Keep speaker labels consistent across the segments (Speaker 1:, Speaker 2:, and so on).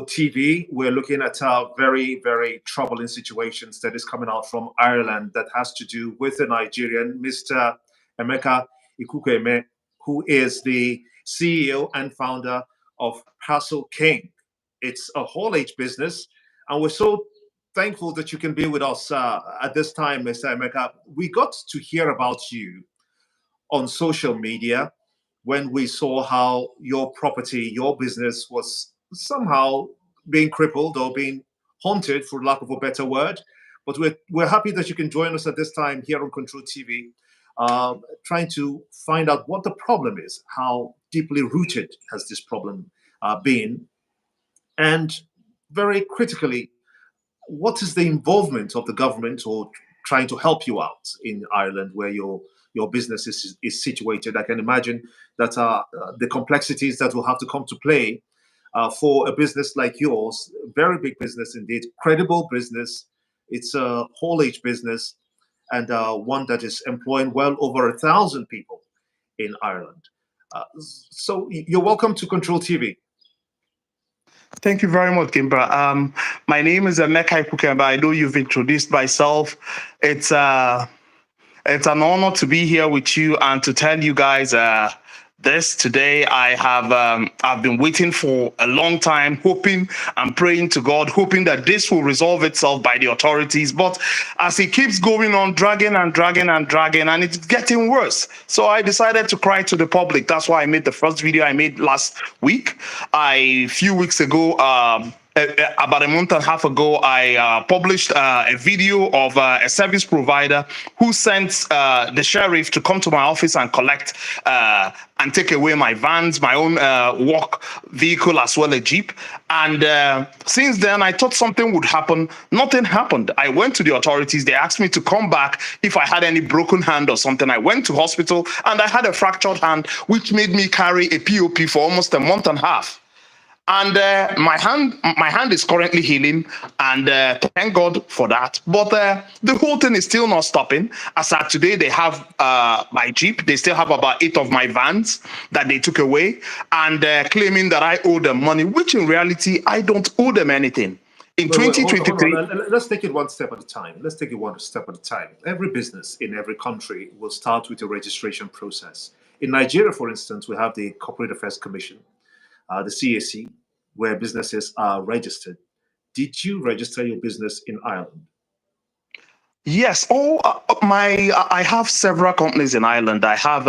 Speaker 1: Control TV. We're looking at very, very troubling situations that is coming out from Ireland that has to do with the Nigerian, Mr. Emeka Ikukweme, who is the CEO and founder of Parcel King. It's a whole age business, and we're so thankful that you can be with us at this time, Mr. Emeka. We got to hear about you on social media when we saw how your property, your business was somehow being crippled or being haunted, for lack of a better word. But we're happy that you can join us at this time here on Control TV, trying to find out what the problem is, how deeply rooted has this problem been, and very critically, what is the involvement of the government or trying to help you out in Ireland where your business is situated? I can imagine that the complexities that will have to come to play for a business like yours, very big business indeed, credible business. It's a whole age business and one that is employing well over 1,000 people in Ireland. So you're welcome to Control TV.
Speaker 2: Thank you very much, Kimbra. My name is Emeka Ikukweme. I know you've introduced myself. It's an honor to be here with you and to tell you guys this today. I've been waiting for a long time, hoping and praying to God, hoping that this will resolve itself by the authorities. But as it keeps going on, dragging and dragging and dragging, and it's getting worse. So I decided to cry to the public. That's why I made the first video I made last week. A few weeks ago, about a month and a half ago, I published a video of a service provider who sent the sheriff to come to my office and collect and take away my vans, my own work vehicle, as well as a Jeep. And since then, I thought something would happen. Nothing happened. I went to the authorities. They asked me to come back if I had any broken hand or something. I went to hospital and I had a fractured hand, which made me carry a POP for almost a month and a half. And my hand is currently healing, and thank God for that. But the whole thing is still not stopping. As at today, they have my Jeep. They still have about 8 of my vans that they took away, and claiming that I owe them money, which in reality, I don't owe them anything. In 2023...
Speaker 1: Hold on. Let's take it one step at a time. Let's take it one step at a time. Every business in every country will start with a registration process. In Nigeria, for instance, we have the Corporate Affairs Commission, the CAC, where businesses are registered. Did you register your business in Ireland?
Speaker 2: Yes. I have several companies in Ireland. I have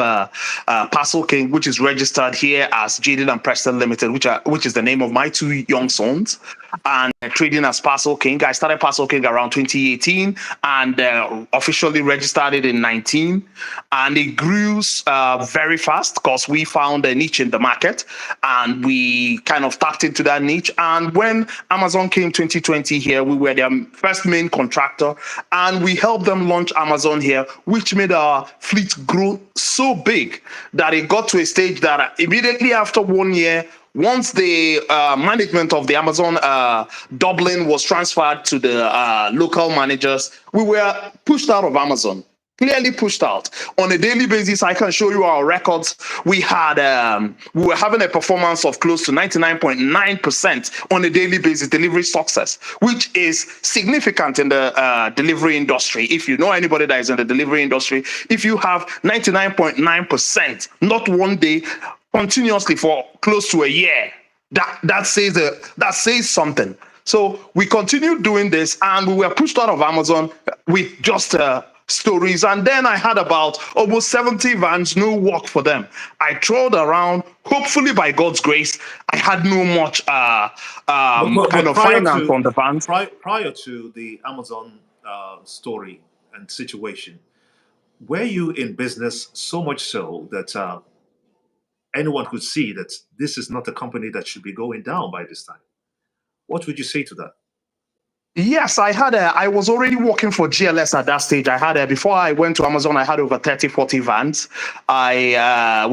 Speaker 2: Parcel King, which is registered here as Jaded and Preston Limited, which is the name of my 2 young sons, and trading as Parcel King. I started Parcel King around 2018 and officially registered it in 19. And it grew very fast because we found a niche in the market and we kind of tapped into that niche. And when Amazon came 2020 here, we were their first main contractor, and we helped them launch Amazon here, which made our fleet grow so big that it got to a stage that immediately after 1 year, once the management of the Amazon Dublin was transferred to the local managers, we were pushed out of Amazon. Clearly pushed out. On a daily basis, I can show you our records. We were having a performance of close to 99.9% on a daily basis, delivery success, which is significant in the delivery industry. If you know anybody that is in the delivery industry, if you have 99.9%, not one day, continuously for close to a year, that says something. So we continued doing this, and we were pushed out of Amazon with just stories. And then I had about almost 70 vans, no work for them. I trolled around. Hopefully, by God's grace, I had no much kind of finance on the vans.
Speaker 1: Prior to the Amazon story and situation, were you in business so much so that anyone could see that this is not a company that should be going down by this time? What would you say to that?
Speaker 2: Yes, I was already working for GLS at that stage. Before I went to Amazon, I had over 30, 40 vans. We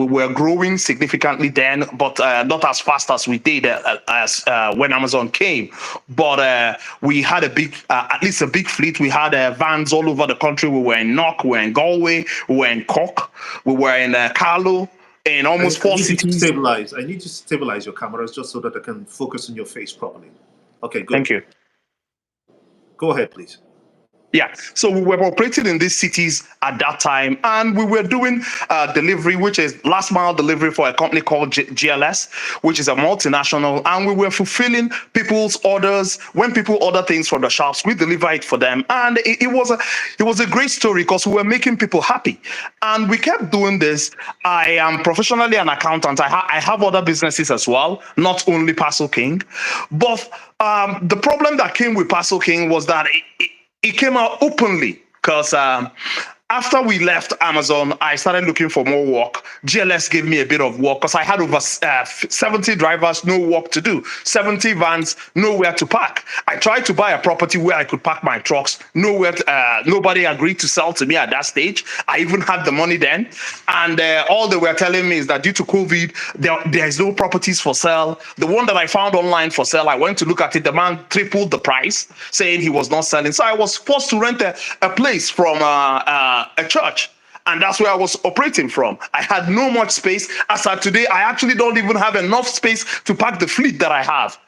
Speaker 2: were growing significantly then, but not as fast as we did as when Amazon came. But we had at least a big fleet. We had vans all over the country. We were in Knock, we were in Galway, we were in Cork, we were in Carlow, in almost
Speaker 1: I
Speaker 2: four
Speaker 1: need you to
Speaker 2: cities.
Speaker 1: stabilize. I need you to stabilize your cameras just so that I can focus on your face properly. Okay, good.
Speaker 2: Thank you.
Speaker 1: Go ahead, please.
Speaker 2: Yeah, so we were operating in these cities at that time, and we were doing delivery, which is last mile delivery for a company called GLS, which is a multinational, and we were fulfilling people's orders. When people order things from the shops, we deliver it for them, and it was a great story because we were making people happy, and we kept doing this. I am professionally an accountant. I have other businesses as well, not only Parcel King, but the problem that came with Parcel King was that it came out openly because after we left Amazon, I started looking for more work. GLS gave me a bit of work because I had over 70 drivers, no work to do, 70 vans, nowhere to park. I tried to buy a property where I could park my trucks, nowhere. Nobody agreed to sell to me at that stage. I even had the money then. And all they were telling me is that due to COVID, there is no properties for sale. The one that I found online for sale, I went to look at it. The man tripled the price, saying he was not selling. So I was forced to rent a place from a church, and that's where I was operating from. I had no much space. As of today, I actually don't even have enough space to park the fleet that I have.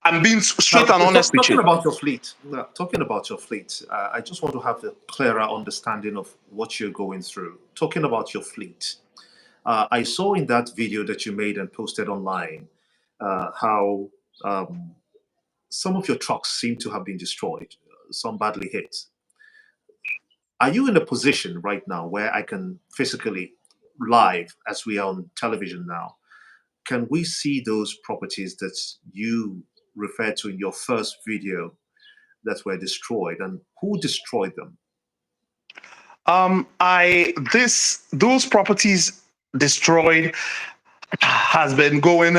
Speaker 2: I'm being straight and honest with you.
Speaker 1: Talking about your fleet, I just want to have a clearer understanding of what you're going through. Talking about your fleet, I saw in that video that you made and posted online how some of your trucks seem to have been destroyed, some badly hit. Are you in a position right now where I can physically, live as we are on television now, can we see those properties that you referred to in your first video that were destroyed, and who destroyed them?
Speaker 2: Those properties destroyed has been going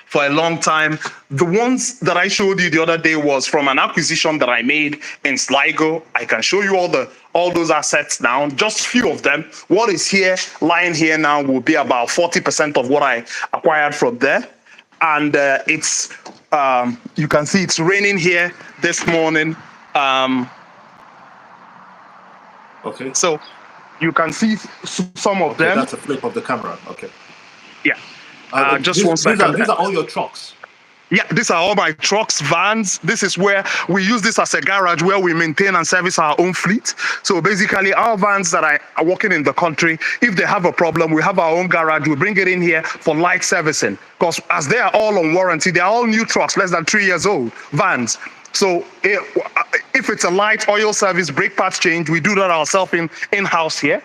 Speaker 2: for a long time. The ones that I showed you the other day was from an acquisition that I made in Sligo. I can show you all those assets now, just few of them. What is here, lying here now, will be about 40% of what I acquired from there. And it's you can see it's raining here this morning.
Speaker 1: Okay.
Speaker 2: So you can see some of them.
Speaker 1: That's a flip of the camera. Okay.
Speaker 2: Yeah. Just one second.
Speaker 1: These are all your trucks.
Speaker 2: Yeah, these are all my trucks, vans. This is where we use this as a garage where we maintain and service our own fleet. So basically, our vans that are working in the country, if they have a problem, we have our own garage. We bring it in here for light servicing. Because as they are all on warranty, they are all new trucks, less than 3 years old, vans. So if it's a light oil service, brake pads change, we do that ourselves in-house here.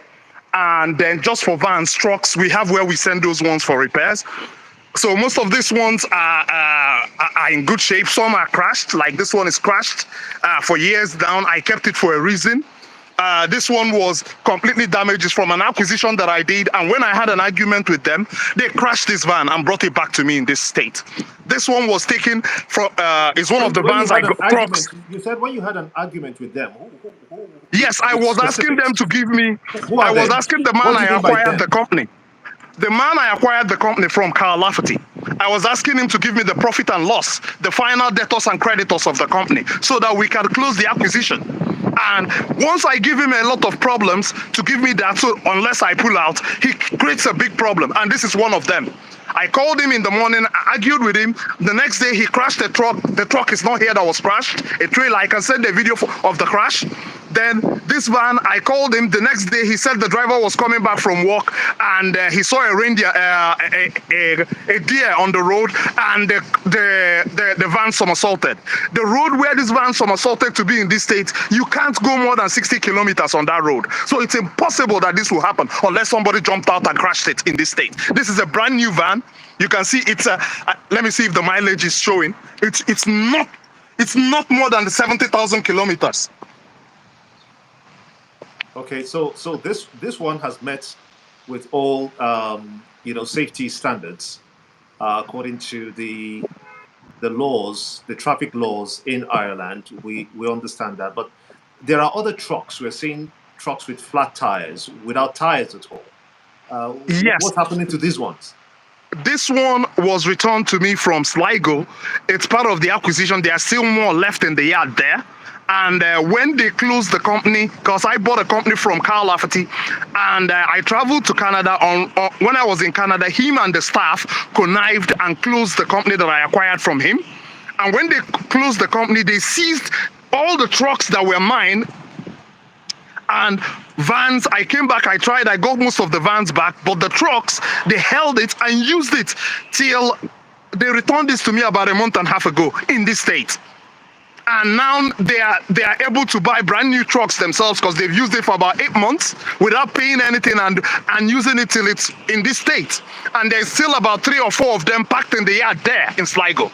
Speaker 2: And then just for vans, trucks, we have where we send those ones for repairs. So most of these ones are in good shape. Some are crashed, like this one is crashed for years down. I kept it for a reason. This one was completely damaged. It's from an acquisition that I did. And when I had an argument with them, they crashed this van and brought it back to me in this state. This one was taken from, is one of the vans I got.
Speaker 1: You said when you had an argument with them.
Speaker 2: Yes, I was asking them to give me,
Speaker 1: I was
Speaker 2: asking the man I acquired the company. The man I acquired the company from, Carl Lafferty, I was asking him to give me the profit and loss, the final debtors and creditors of the company, so that we can close the acquisition. And once I give him a lot of problems to give me that, so unless I pull out, he creates a big problem. And this is one of them. I called him in the morning, argued with him. The next day, he crashed the truck. The truck is not here that was crashed. A trailer, I can send a video of the crash. Then this van, I called him. The next day, he said the driver was coming back from work and he saw a reindeer, a deer on the road, and the van somersaulted. The road where this van somersaulted to be in this state, you can't go more than 60 kilometers on that road. So it's impossible that this will happen unless somebody jumped out and crashed it in this state. This is a brand new van. You can see it's let me see if the mileage is showing. It's not more than 70,000 kilometers.
Speaker 1: Okay, so this one has met with all safety standards according to the laws, the traffic laws in Ireland. We understand that, but there are other trucks. We're seeing trucks with flat tires, without tires at all.
Speaker 2: Yes.
Speaker 1: What's happening to these ones?
Speaker 2: This one was returned to me from Sligo. It's part of the acquisition. There are still more left in the yard there. And when they closed the company, because I bought a company from Carl Lafferty, and I traveled to Canada. When I was in Canada, him and the staff connived and closed the company that I acquired from him. And when they closed the company, they seized all the trucks that were mine and vans. I came back, I got most of the vans back, but the trucks, they held it and used it till they returned this to me about a month and a half ago in this state. And now they are able to buy brand new trucks themselves because they've used it for about 8 months without paying anything and using it till it's in this state. And there's still about 3 or 4 of them packed in the yard there in Sligo.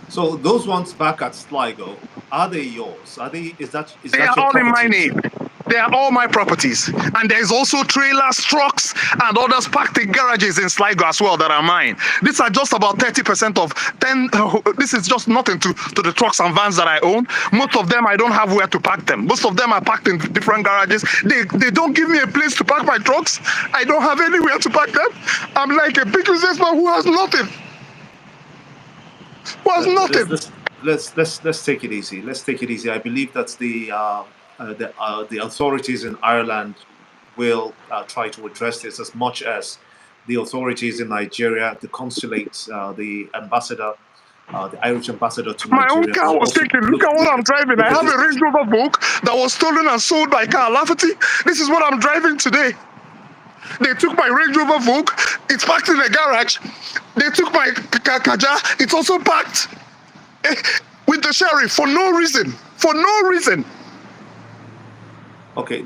Speaker 1: So those ones back at Sligo, are they yours? Is that
Speaker 2: they are all in my name. They are all my properties. And there's also trailers, trucks, and others packed in garages in Sligo as well that are mine. These are just about 30% of 10. This is just nothing to the trucks and vans that I own. Most of them, I don't have where to park them. Most of them are packed in different garages. They don't give me a place to park my trucks. I don't have anywhere to park them. I'm like a big businessman who has nothing.
Speaker 1: Let's take it easy. Let's take it easy. I believe that the authorities in Ireland will try to address this as much as the authorities in Nigeria, the consulate, the ambassador, the Irish ambassador to Nigeria.
Speaker 2: My own car was taken. Look at what I'm driving. I have a Range Rover Vogue that was stolen and sold by Carl Lafferty. This is what I'm driving today. They took my Range Rover Vogue. It's parked in a garage. They took my Kaja. It's also parked with the sheriff for no reason. For no reason.
Speaker 1: Okay,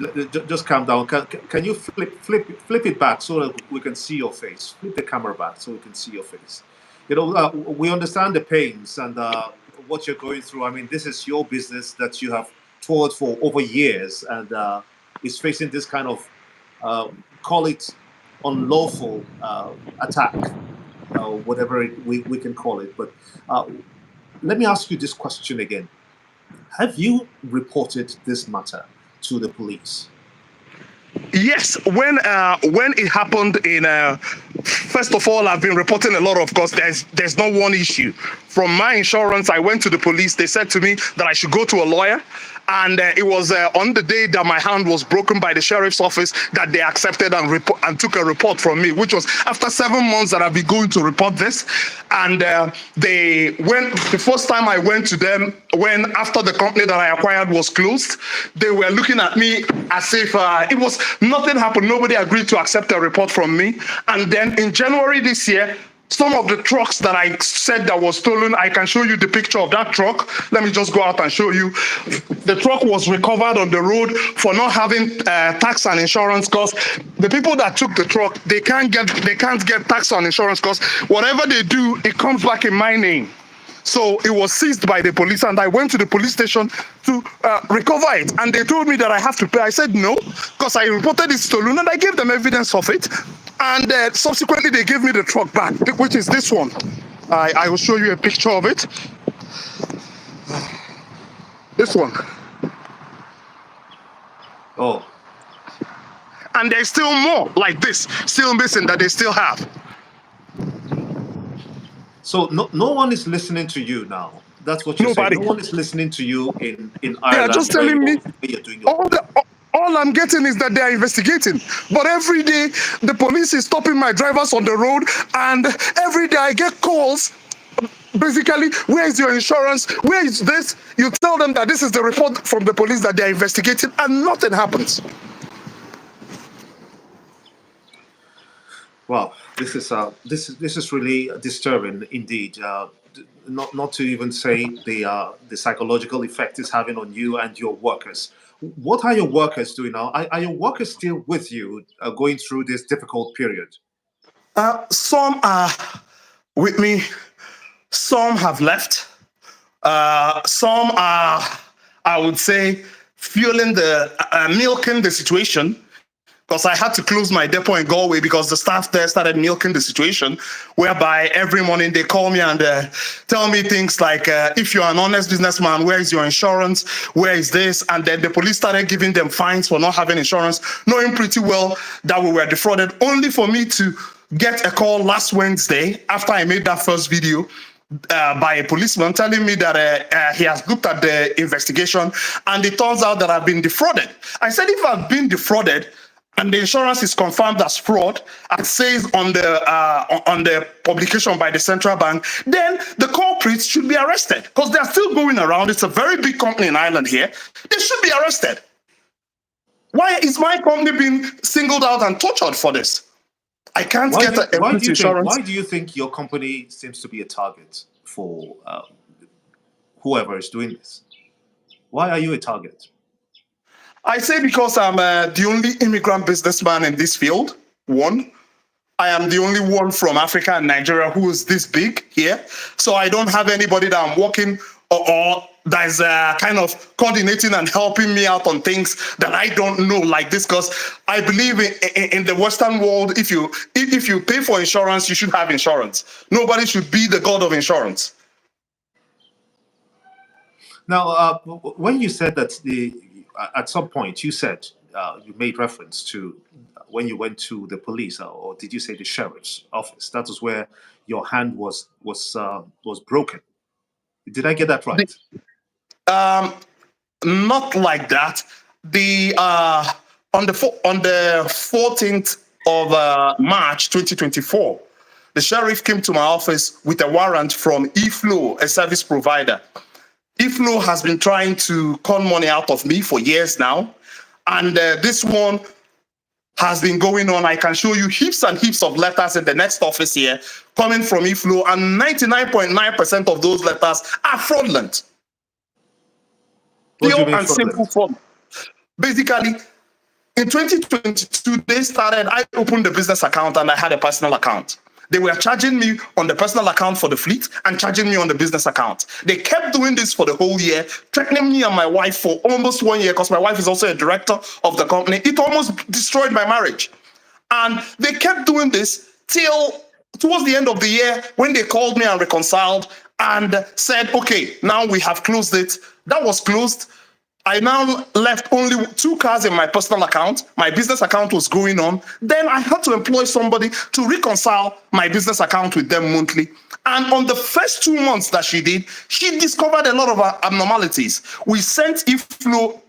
Speaker 1: just calm down. Can you flip it back so that we can see your face? Flip the camera back so we can see your face. You know, we understand the pains and what you're going through. I mean, this is your business that you have toiled for over years, and is facing this kind of call it unlawful attack, whatever we can call it. But let me ask you this question again. Have you reported this matter to the police?
Speaker 2: Yes, when it happened in first of all, I've been reporting a lot. Of course, there's no one issue. From my insurance, I went to the police. They said to me that I should go to a lawyer. And it was on the day that my hand was broken by the sheriff's office that they accepted and took a report from me, which was after 7 months that I've been going to report this. And the first time I went to them, after the company that I acquired was closed, they were looking at me as if it was nothing happened. Nobody agreed to accept a report from me. And then in January this year, some of the trucks that I said that was stolen, I can show you the picture of that truck. Let me just go out and show you. The truck was recovered on the road for not having tax and insurance costs. The people that took the truck, they can't get tax and insurance costs. Whatever they do, it comes back in my name. So it was seized by the police, and I went to the police station to recover it. And they told me that I have to pay. I said no, because I reported it stolen, and I gave them evidence of it. And subsequently, they gave me the truck back, which is this one. I will show you a picture of it. This one.
Speaker 1: Oh.
Speaker 2: And there's still more like this, still missing, that they still have.
Speaker 1: So no one is listening to you now. That's what you're saying. No one is listening to you in Ireland.
Speaker 2: They are just telling me
Speaker 1: you're doing your
Speaker 2: all I'm getting is that they are investigating. But every day, the police is stopping my drivers on the road, and every day I get calls. Basically, where is your insurance? Where is this? You tell them that this is the report from the police that they are investigating, and nothing happens.
Speaker 1: Wow, this is really disturbing indeed. Not to even say the psychological effect it's having on you and your workers. What are your workers doing now? Are your workers still with you going through this difficult period?
Speaker 2: Some are with me. Some have left. Some are, I would say, fueling milking the situation. Because I had to close my depot in Galway because the staff there started milking the situation, whereby every morning they call me and tell me things like, if you're an honest businessman, where is your insurance? Where is this? And then the police started giving them fines for not having insurance, knowing pretty well that we were defrauded, only for me to get a call last Wednesday after I made that first video by a policeman telling me that he has looked at the investigation and it turns out that I've been defrauded. I said, if I've been defrauded and the insurance is confirmed as fraud, as says on the publication by the central bank, then the culprits should be arrested because they're still going around. It's a very big company in Ireland here. They should be arrested. Why is my company being singled out and tortured for this? I can't get insurance.
Speaker 1: Why do you think your company seems to be a target for whoever is doing this? Why are you a target?
Speaker 2: I say because I'm the only immigrant businessman in this field. One, I am the only one from Africa and Nigeria who is this big here. So I don't have anybody that I'm working or that is kind of coordinating and helping me out on things that I don't know like this. Because I believe in the Western world, if you pay for insurance, you should have insurance. Nobody should be the god of insurance.
Speaker 1: Now, when you said that at some point you said you made reference to when you went to the police, or did you say the sheriff's office? That was where your hand was broken. Did I get that right?
Speaker 2: Not like that. On the 14th of March 2024, the sheriff came to my office with a warrant from eFlow, a service provider. eFlow has been trying to con money out of me for years now, and this one has been going on. I can show you heaps and heaps of letters in the next office here coming from eFlow, and 99.9% of those letters are fraudulent. Pure and simple fraud. Basically, in 2022, I opened a business account and I had a personal account. They were charging me on the personal account for the fleet and charging me on the business account. They kept doing this for the whole year, threatening me and my wife for almost 1 year because my wife is also a director of the company. It almost destroyed my marriage. And they kept doing this till towards the end of the year when they called me and reconciled and said, okay, now we have closed it. That was closed. I now left only 2 cars in my personal account. My business account was going on. Then I had to employ somebody to reconcile my business account with them monthly. And on the first 2 months that she did, she discovered a lot of abnormalities. We sent eFlow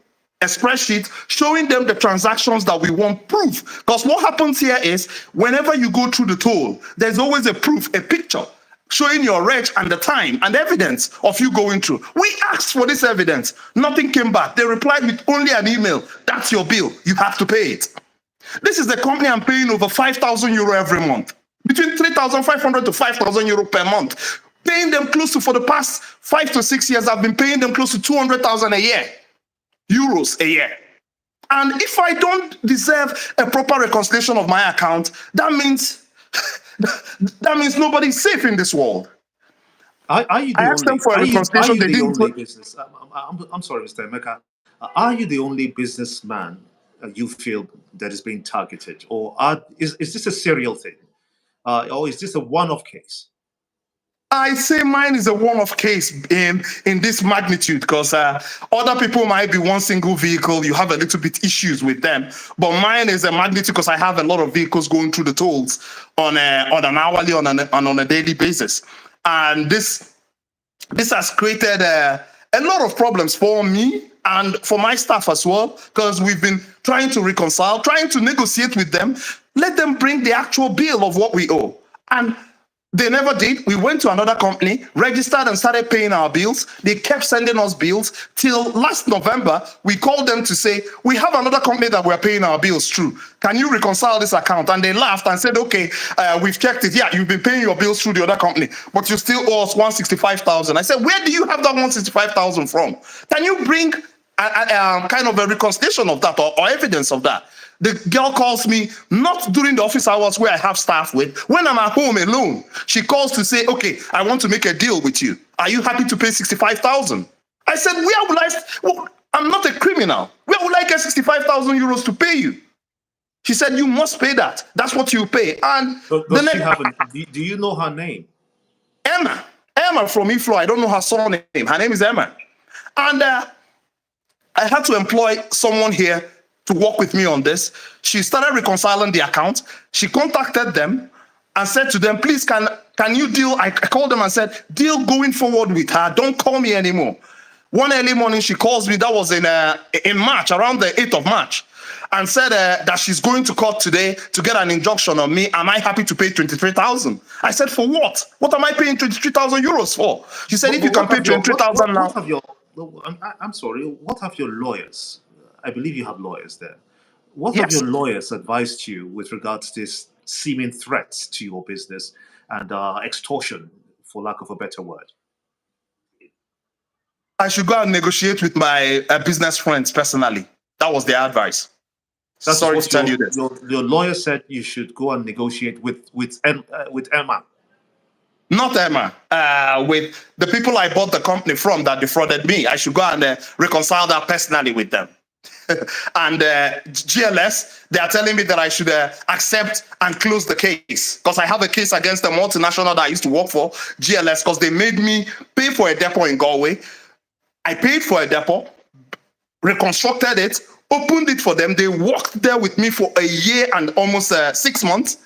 Speaker 2: a spreadsheet showing them the transactions that we want proof. Because what happens here is whenever you go through the toll, there's always a proof, a picture showing your reg and the time and evidence of you going through. We asked for this evidence. Nothing came back. They replied with only an email. That's your bill. You have to pay it. This is the company I'm paying over 5,000 euro every month. Between 3,500 to 5,000 euro per month. Paying them close to, for the past 5 to 6 years, I've been paying them close to 200,000 a year. Euros a year. And if I don't deserve a proper reconciliation of my account, that means nobody's safe in this world.
Speaker 1: Are you the only business? I'm sorry, Mr. Emeka. Are you the only businessman you feel that is being targeted, or is this a serial thing, or is this a one-off case?
Speaker 2: I say mine is a one-off case in this magnitude because other people might be one single vehicle. You have a little bit issues with them, but mine is a magnitude because I have a lot of vehicles going through the tolls on an hourly and on a daily basis, and this has created a lot of problems for me and for my staff as well, because we've been trying to reconcile, trying to negotiate with them, let them bring the actual bill of what we owe, and they never did. We went to another company, registered and started paying our bills. They kept sending us bills till last November. We called them to say, we have another company that we're paying our bills through. Can you reconcile this account? And they laughed and said, okay, we've checked it. Yeah, you've been paying your bills through the other company, but you still owe us 165,000. I said, where do you have that 165,000 from? Can you bring kind of a reconciliation of that or evidence of that? The girl calls me, not during the office hours where I have staff with, when I'm at home alone. She calls to say, okay, I want to make a deal with you. Are you happy to pay 65,000? I said, I'm not a criminal. Where would I get 65,000 euros to pay you? She said, you must pay that. That's what you pay. And
Speaker 1: do you know her name?
Speaker 2: Emma from eFlow. I don't know her surname. Her name is Emma. And I had to employ someone here to work with me on this. She started reconciling the account. She contacted them, and said to them, please, can you deal? I called them and said, deal going forward with her. Don't call me anymore. One early morning, she calls me. That was in March, around the 8th of March, and said that she's going to court today to get an injunction on me. Am I happy to pay 23,000? I said, for what? What am I paying 23,000 euros for? She said, if you can pay 23,000 now.
Speaker 1: I'm sorry, what have your lawyers, I believe you have lawyers there, what
Speaker 2: Yes.
Speaker 1: have your lawyers advised you with regards to this seeming threats to your business and extortion, for lack of a better word?
Speaker 2: I should go and negotiate with my business friends personally. That was their advice. Sorry to tell you this.
Speaker 1: Your lawyer said you should go and negotiate with Emma.
Speaker 2: Not Emma, with the people I bought the company from that defrauded me. I should go and reconcile that personally with them. And GLS, they are telling me that I should accept and close the case, because I have a case against a multinational that I used to work for, GLS, because they made me pay for a depot in Galway. I paid for a depot, reconstructed it, opened it for them. They worked there with me for a year and almost 6 months.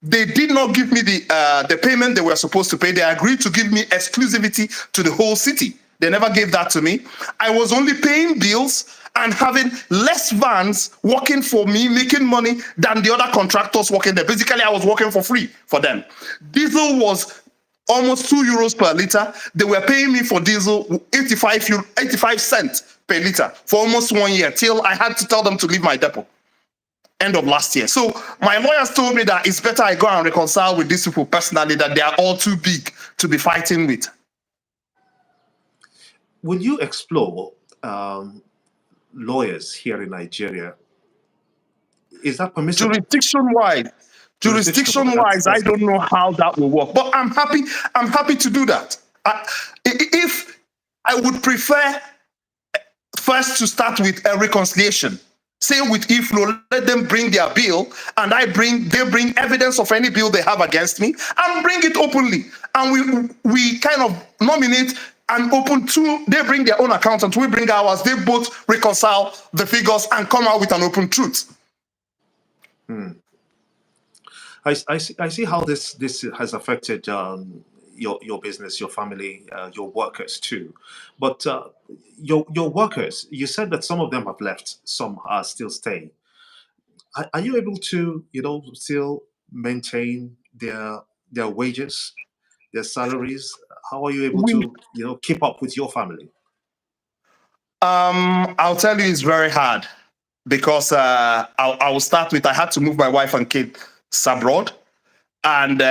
Speaker 2: They did not give me the payment they were supposed to pay. They agreed to give me exclusivity to the whole city. They never gave that to me. I was only paying bills and having less vans working for me, making money than the other contractors working there. Basically, I was working for free for them. Diesel was almost 2 euros per liter. They were paying me for diesel 85 cents per liter for almost 1 year, till I had to tell them to leave my depot. End of last year. So my lawyers told me that it's better I go and reconcile with these people personally, that they are all too big to be fighting with.
Speaker 1: Will you explore lawyers here in Nigeria? Is that permissible?
Speaker 2: Jurisdiction-wise, I don't know how that will work, but I'm happy to do that. If I would prefer first to start with a reconciliation. Same with IFLO, let them bring their bill, and they bring evidence of any bill they have against me, and bring it openly. And we kind of nominate and open two, they bring their own accountant, we bring ours, they both reconcile the figures and come out with an open truth.
Speaker 1: I see how this has affected your business, your family, your workers too. But your workers, you said that some of them have left, some are still staying. Are you able to, still maintain their wages, their salaries? How are you able to, keep up with your family?
Speaker 2: I'll tell you, it's very hard, because I will start with, I had to move my wife and kids abroad, and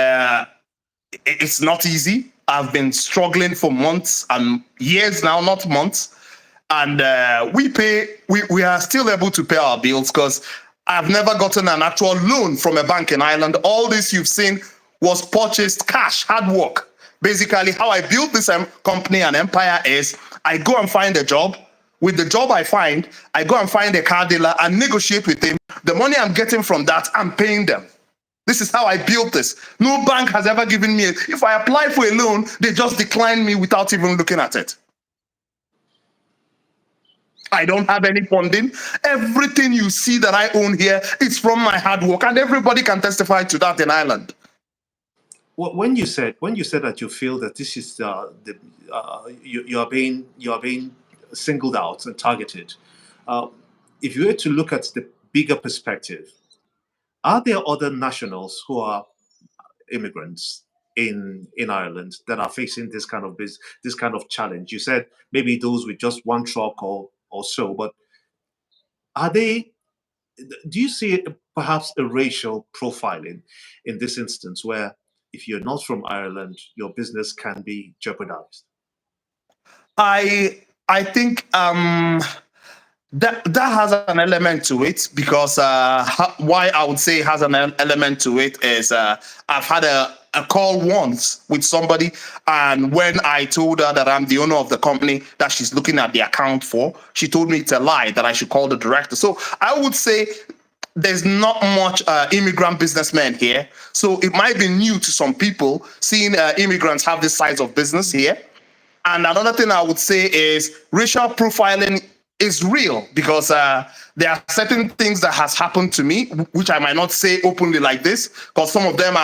Speaker 2: it's not easy. I've been struggling for months and years now, not months. And we are still able to pay our bills, because I've never gotten an actual loan from a bank in Ireland. All this you've seen was purchased cash, hard work. Basically, how I built this company and empire is I go and find a job. With the job I find, I go and find a car dealer and negotiate with him. The money I'm getting from that, I'm paying them. This is how I built this. No bank has ever given me if I apply for a loan, they just decline me without even looking at it. I don't have any funding. Everything you see that I own here is from my hard work, and everybody can testify to that in Ireland.
Speaker 1: Well, when you said that you feel that this is you are being singled out and targeted, if you were to look at the bigger perspective, are there other nationals who are immigrants in Ireland that are facing this kind of challenge? You said maybe those with just one truck or so, but do you see perhaps a racial profiling in this instance, where if you're not from Ireland, your business can be jeopardized?
Speaker 2: I think that has an element to it, because why I would say it has an element to it is I've had a call once with somebody, and when I told her that I'm the owner of the company that she's looking at the account for, she told me it's a lie, that I should call the director. So I would say there's not much immigrant businessmen here. So it might be new to some people seeing immigrants have this size of business here. And another thing I would say is racial profiling is real, because there are certain things that has happened to me, which I might not say openly like this, because some of them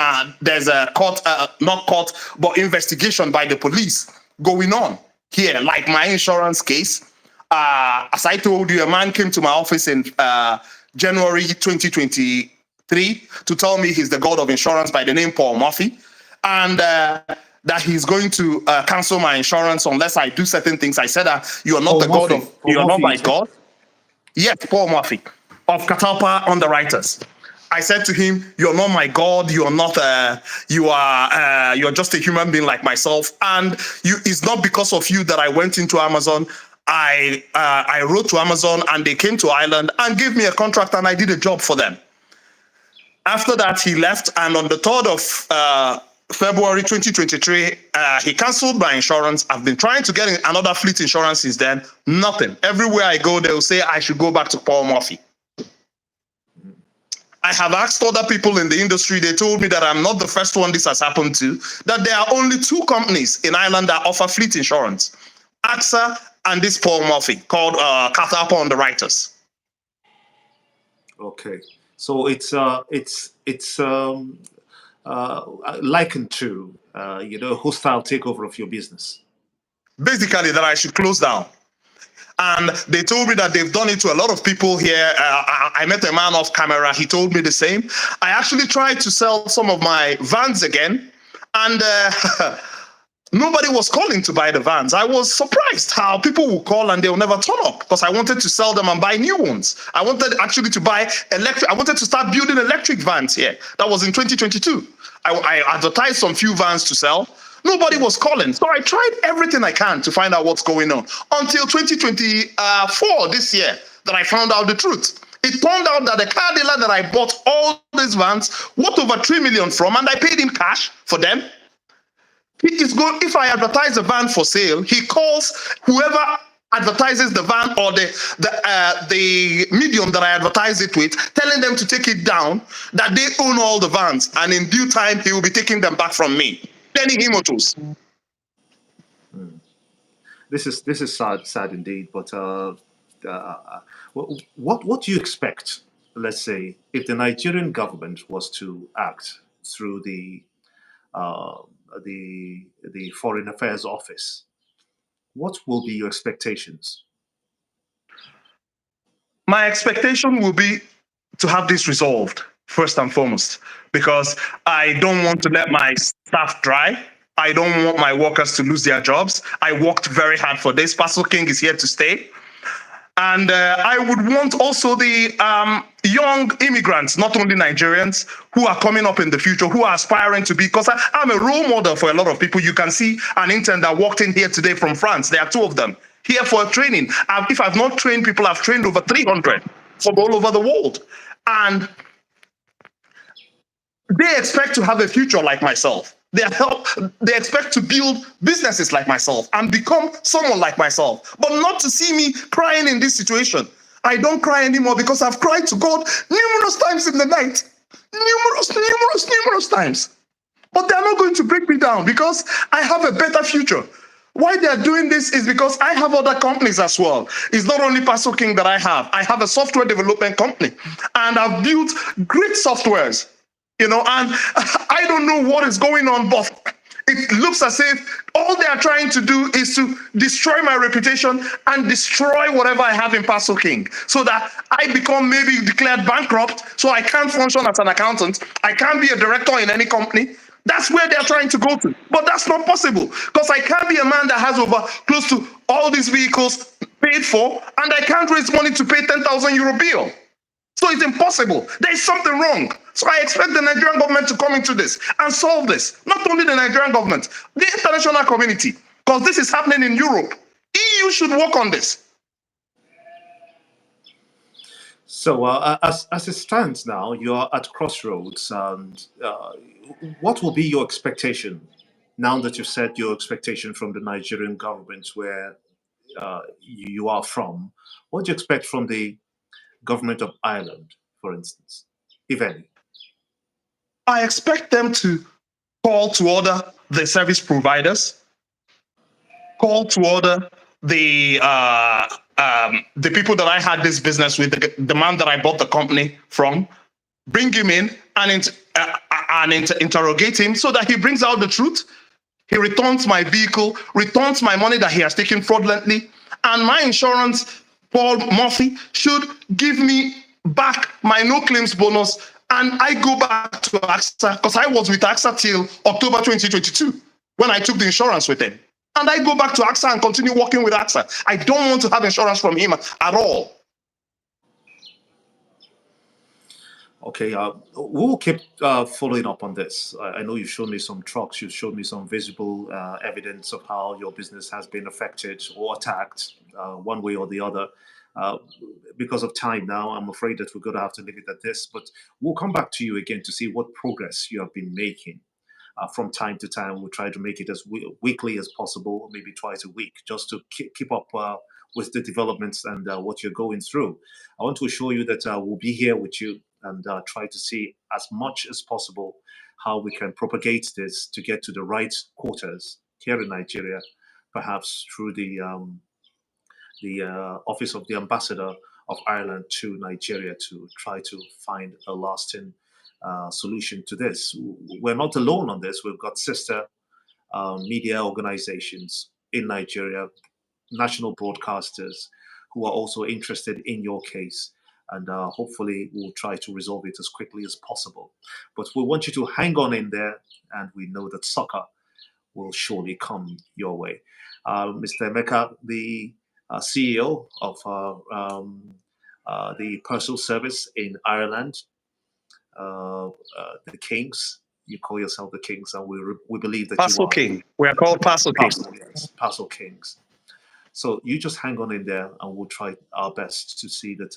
Speaker 2: there's a court, not court, but investigation by the police going on here, like my insurance case. As I told you, a man came to my office in January 2023 to tell me he's the god of insurance by the name Paul Murphy, and that he's going to cancel my insurance unless I do certain things. I said, you are not the god of, you are not my god. Yes, Paul Murphy of Catalpa Underwriters. I said to him, "You're not my God. You're not. You're just a human being like myself. And it's not because of you that I went into Amazon. I wrote to Amazon, and they came to Ireland and gave me a contract, and I did a job for them." After that, he left, and on the 3rd of February 2023, he canceled my insurance. I've been trying to get another fleet insurance since then. Nothing. Everywhere I go, they'll say I should go back to Paul Murphy. I have asked other people in the industry. They told me that I'm not the first one this has happened to, that there are only 2 companies in Ireland that offer fleet insurance, AXA and this Paul Murphy, called Catalpa Underwriters.
Speaker 1: Okay, so it's likened to hostile takeover of your business.
Speaker 2: Basically, that I should close down. And they told me that they've done it to a lot of people here. I met a man off camera. He told me the same. I actually tried to sell some of my vans again, and nobody was calling to buy the vans. I was surprised how people will call and they'll never turn up, because I wanted to sell them and buy new ones. I wanted actually to buy electric. I wanted to start building electric vans here. That was in 2022. I advertised some few vans to sell. Nobody was calling. So I tried everything I can to find out what's going on until 2024, this year, that I found out the truth. It turned out that the car dealer that I bought all these vans worth over 3 million from, and I paid him cash for them. He is going, if I advertise a van for sale, he calls whoever advertises the van or the medium that I advertise it with, telling them to take it down, that they own all the vans, and in due time he will be taking them back from me. Motors.
Speaker 1: This is sad indeed. But what do you expect? Let's say if the Nigerian government was to act through the Foreign Affairs Office, what will be your expectations?
Speaker 2: My expectation will be to have this resolved first and foremost, because I don't want to let my staff dry. I don't want my workers to lose their jobs. I worked very hard for this. Pastor King is here to stay. And I would want also the young immigrants, not only Nigerians, who are coming up in the future, who are aspiring to be, because I'm a role model for a lot of people. You can see an intern that walked in here today from France. There are 2 of them here for training. If I've not trained people, I've trained over 300 from all over the world. And they expect to have a future like myself. They expect to build businesses like myself and become someone like myself, but not to see me crying in this situation. I don't cry anymore, because I've cried to God numerous times in the night. Numerous times. But they're not going to break me down, because I have a better future. Why they're doing this is because I have other companies as well. It's not only Pastor King that I have. I have a software development company, and I've built great softwares. And I don't know what is going on, but it looks as if all they are trying to do is to destroy my reputation and destroy whatever I have in Pastor King, so that I become maybe declared bankrupt, so I can't function as an accountant. I can't be a director in any company. That's where they're trying to go to. But that's not possible, because I can't be a man that has over close to all these vehicles paid for, and I can't raise money to pay 10,000 euro bill. So it's impossible. There's something wrong. So I expect the Nigerian government to come into this and solve this. Not only the Nigerian government, the international community, because this is happening in Europe. EU should work on this.
Speaker 1: So as it stands now, you're at crossroads. And what will be your expectation now that you've said your expectation from the Nigerian government, where you are from? What do you expect from the government of Ireland, for instance, if any?
Speaker 2: I expect them to call to order the service providers, call to order the the people that I had this business with, the man that I bought the company from, bring him in and interrogate him so that he brings out the truth. He returns my vehicle, returns my money that he has taken fraudulently, and my insurance, Paul Murphy, should give me back my no claims bonus, and I go back to AXA, because I was with AXA till October 2022 when I took the insurance with him. And I go back to AXA and continue working with AXA. I don't want to have insurance from him at all.
Speaker 1: Okay, we'll keep following up on this. I know you've shown me some trucks, you've shown me some visible evidence of how your business has been affected or attacked one way or the other. Because of time now, I'm afraid that we're going to have to leave it at this, but we'll come back to you again to see what progress you have been making. From time to time, we'll try to make it as weekly as possible, maybe twice a week, just to keep up with the developments and what you're going through. I want to assure you that we'll be here with you and try to see as much as possible how we can propagate this to get to the right quarters here in Nigeria, perhaps through the Office of the Ambassador of Ireland to Nigeria to try to find a lasting solution to this. We're not alone on this. We've got sister media organizations in Nigeria, national broadcasters who are also interested in your case. And hopefully we'll try to resolve it as quickly as possible. But we want you to hang on in there, and we know that succor will surely come your way. Mr. Emeka, the CEO of the Postal Service in Ireland, the Kings. You call yourself the Kings, and we believe that
Speaker 2: Parcel
Speaker 1: you are.
Speaker 2: King. We are called Parcel Kings.
Speaker 1: Yes, Parcel Kings. So you just hang on in there, and we'll try our best to see that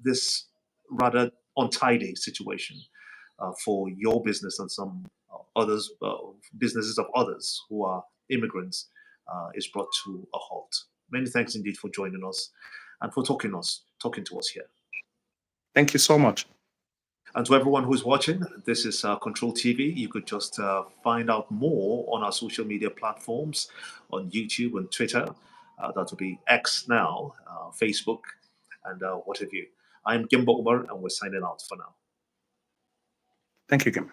Speaker 1: this rather untidy situation for your business and some others, businesses of others who are immigrants, is brought to a halt. Many thanks indeed for joining us and for talking to us here.
Speaker 2: Thank you so much.
Speaker 1: And to everyone who's watching, this is Control TV. You could just find out more on our social media platforms, on YouTube and Twitter. That will be X now, Facebook, and what have you. I'm Gimbo Umar, and we're signing out for now.
Speaker 2: Thank you, Gimbo.